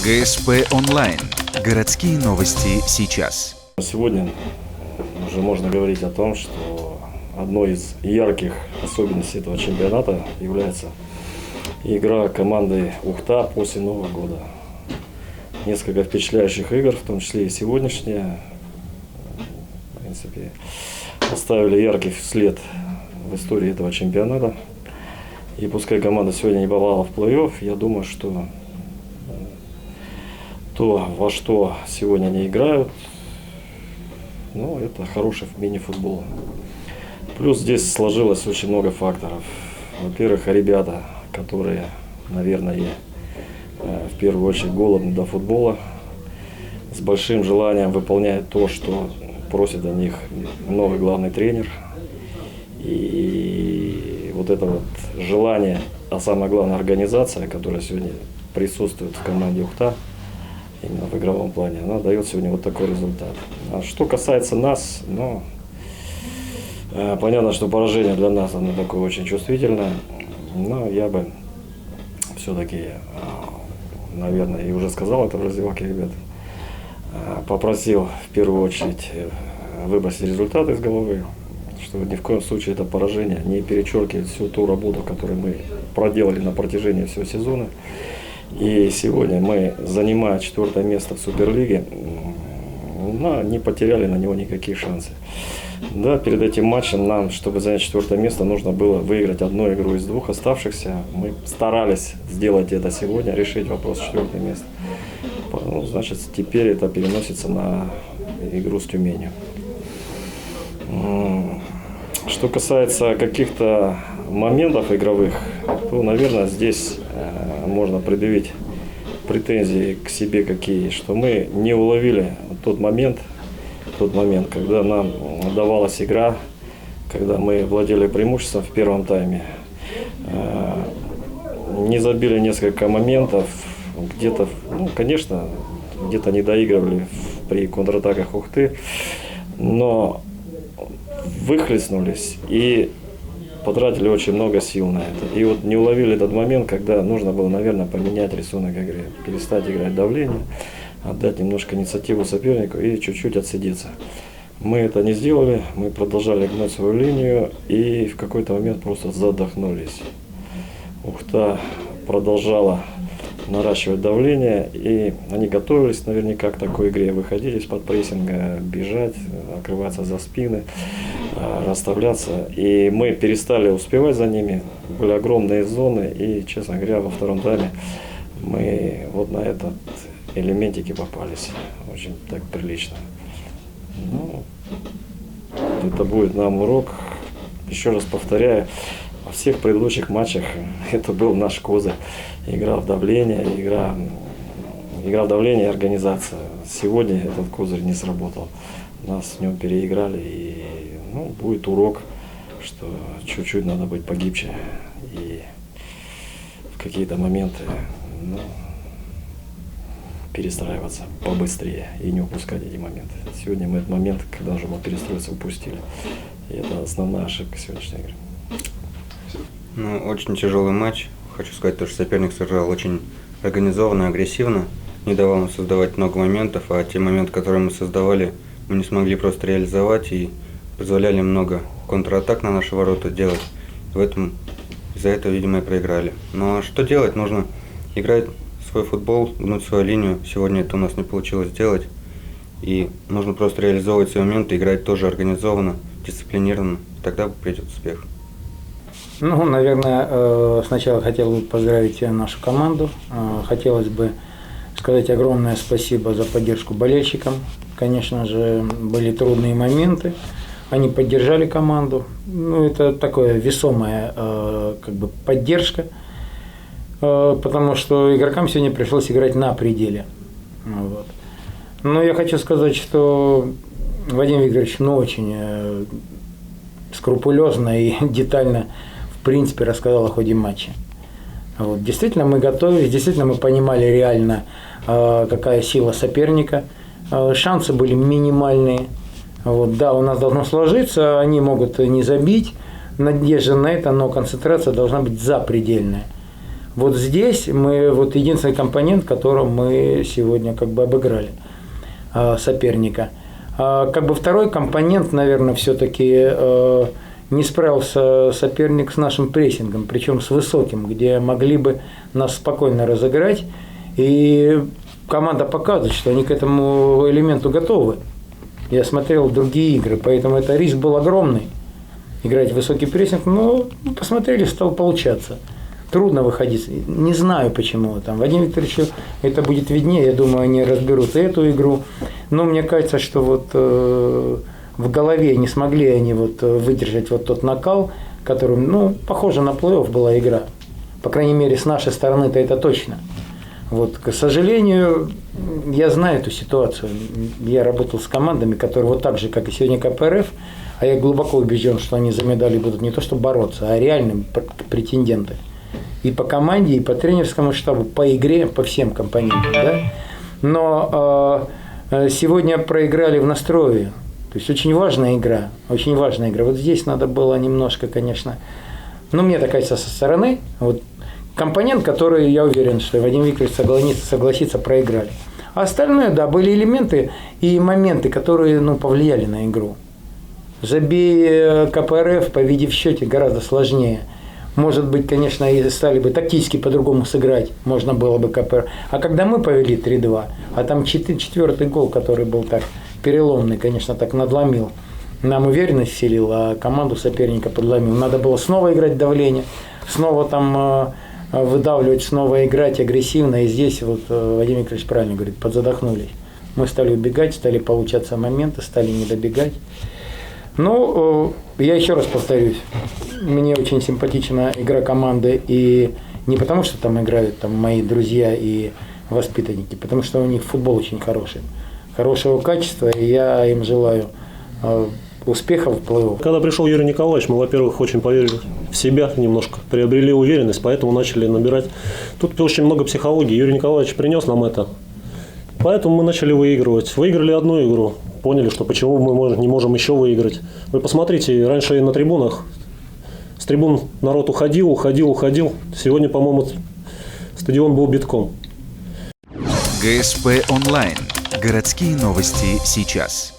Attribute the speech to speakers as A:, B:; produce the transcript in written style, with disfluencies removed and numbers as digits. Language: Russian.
A: ГСП онлайн. Городские новости сейчас.
B: Сегодня уже можно говорить о том, что одной из ярких особенностей этого чемпионата является игра команды Ухта после Нового года. Несколько впечатляющих игр, в том числе и сегодняшняя, в принципе, оставили яркий след в истории этого чемпионата. И пускай команда сегодня не попала в плей-офф, я думаю, что то, во что сегодня они играют, это хороший мини-футбол. Плюс здесь сложилось очень много факторов. Во-первых, ребята, которые, наверное, в первую очередь голодны до футбола, с большим желанием выполняют то, что просит о них новый главный тренер. И вот это вот желание, а самое главное организация, которая сегодня присутствует в команде Ухта, именно в игровом плане, она дает сегодня вот такой результат. А что касается нас, понятно, что поражение для нас оно такое очень чувствительное, но я бы все-таки, наверное, и уже сказал это в раздевалке, ребят, попросил в первую очередь выбросить результаты из головы, что ни в коем случае это поражение не перечеркивает всю ту работу, которую мы проделали на протяжении всего сезона. И сегодня мы, занимая 4 место в Суперлиге, не потеряли на него никаких шансов. Да, перед этим матчем нам, чтобы занять 4 место, нужно было выиграть одну игру из 2 оставшихся. Мы старались сделать это сегодня, решить вопрос с 4 места. Значит, теперь это переносится на игру с Тюменью. Что касается каких-то моментов игровых, то, наверное, здесь можно предъявить претензии к себе какие, что мы не уловили тот момент, когда нам давалась игра, когда мы владели преимуществом в первом тайме. Не забили несколько моментов, где-то, конечно, где-то не доигрывали при контратаках Ухты, но выхлестнулись и потратили очень много сил на это. И вот не уловили этот момент, когда нужно было, наверное, поменять рисунок игры, перестать играть давление, отдать немножко инициативу сопернику и чуть-чуть отсидеться. Мы это не сделали, мы продолжали гнать свою линию и в какой-то момент просто задохнулись. Ухта продолжала наращивать давление, и они готовились наверняка к такой игре, выходить из-под прессинга, бежать, окрываться за спины, расставляться. И мы перестали успевать за ними, были огромные зоны, и, честно говоря, во втором тайме мы вот на этот элементики попались очень так прилично. Это будет нам урок. Еще раз повторяю, во всех предыдущих матчах это был наш козырь. Игра в давление, игра в давление и организация. Сегодня этот козырь не сработал. Нас в нем переиграли, и будет урок, что чуть-чуть надо быть погибче и в какие-то моменты перестраиваться побыстрее и не упускать эти моменты. Сегодня мы этот момент, когда нужно было перестроиться, упустили. И это основная ошибка сегодняшней игры.
C: Очень тяжелый матч. Хочу сказать, что соперник сыграл очень организованно, агрессивно, не давал нам создавать много моментов, а те моменты, которые мы создавали, мы не смогли просто реализовать и позволяли много контратак на наши ворота делать. Из-за этого, видимо, и проиграли. Но что делать? Нужно играть свой футбол, гнуть свою линию. Сегодня это у нас не получилось сделать. И нужно просто реализовывать свои моменты, играть тоже организованно, дисциплинированно. Тогда придет успех.
D: Наверное, сначала хотел бы поздравить нашу команду. Хотелось бы сказать огромное спасибо за поддержку болельщикам. Конечно же, были трудные моменты. Они поддержали команду. Это такая весомая поддержка, потому что игрокам сегодня пришлось играть на пределе. Но я хочу сказать, что Вадим Викторович очень скрупулезно и детально в принципе рассказал о ходе матча. Действительно мы готовились, действительно мы понимали реально, какая сила соперника. Шансы были минимальные. Да, у нас должно сложиться, они могут не забить, надежда на это, но концентрация должна быть запредельная. Вот здесь мы, вот единственный компонент, которым мы сегодня как бы обыграли соперника. Как бы второй компонент, наверное, все-таки не справился соперник с нашим прессингом, причем с высоким, где могли бы нас спокойно разыграть. И команда показывает, что они к этому элементу готовы. Я смотрел другие игры, поэтому это риск был огромный. Играть в высокий прессинг, но посмотрели, стало получаться. Трудно выходить. Не знаю почему. Там Вадиму Викторовичу это будет виднее. Я думаю, они разберут эту игру. Но мне кажется, что вот в голове не смогли они вот выдержать вот тот накал, который, ну, похоже на плей-офф была игра. По крайней мере, с нашей стороны-то это точно. Вот, к сожалению, я знаю эту ситуацию. Я работал с командами, которые вот так же, как и сегодня КПРФ, а я глубоко убежден, что они за медали будут не то что бороться, а реальные претенденты. И по команде, и по тренерскому штабу, по игре, по всем компонентам. Да? Но сегодня проиграли в настрое. То есть очень важная игра, очень важная игра. Вот здесь надо было немножко, конечно, ну, мне так кажется, со стороны, вот компонент, который, я уверен, что Вадим Викторович согласится, проиграли. А остальное, да, были элементы и моменты, которые, ну, повлияли на игру. Забей КПРФ, победи в счете, гораздо сложнее. Может быть, конечно, и стали бы тактически по-другому сыграть, можно было бы КПРФ. А когда мы повели 3-2, а там четвертый гол, который был так переломный, конечно, так надломил, нам уверенность вселил, а команду соперника подломил. Надо было снова играть давление, снова там выдавливать, снова играть агрессивно. И здесь вот Вадим Викторович правильно говорит, подзадохнулись. Мы стали убегать, стали получаться моменты, стали не добегать. Ну, я еще раз повторюсь, мне очень симпатична игра команды, и не потому, что там играют там мои друзья и воспитанники, потому что у них футбол очень хороший, хорошего качества, и я им желаю успехов в плей-офф.
E: Когда пришел Юрий Николаевич, мы, во-первых, очень поверили в себя немножко, приобрели уверенность, поэтому начали набирать. Тут очень много психологии. Юрий Николаевич принес нам это, поэтому мы начали выигрывать. Выиграли одну игру, поняли, что почему мы не можем еще выиграть. Вы посмотрите, раньше на трибунах, с трибун народ уходил. Сегодня, по-моему, стадион был битком.
A: ГСП онлайн. Городские новости сейчас.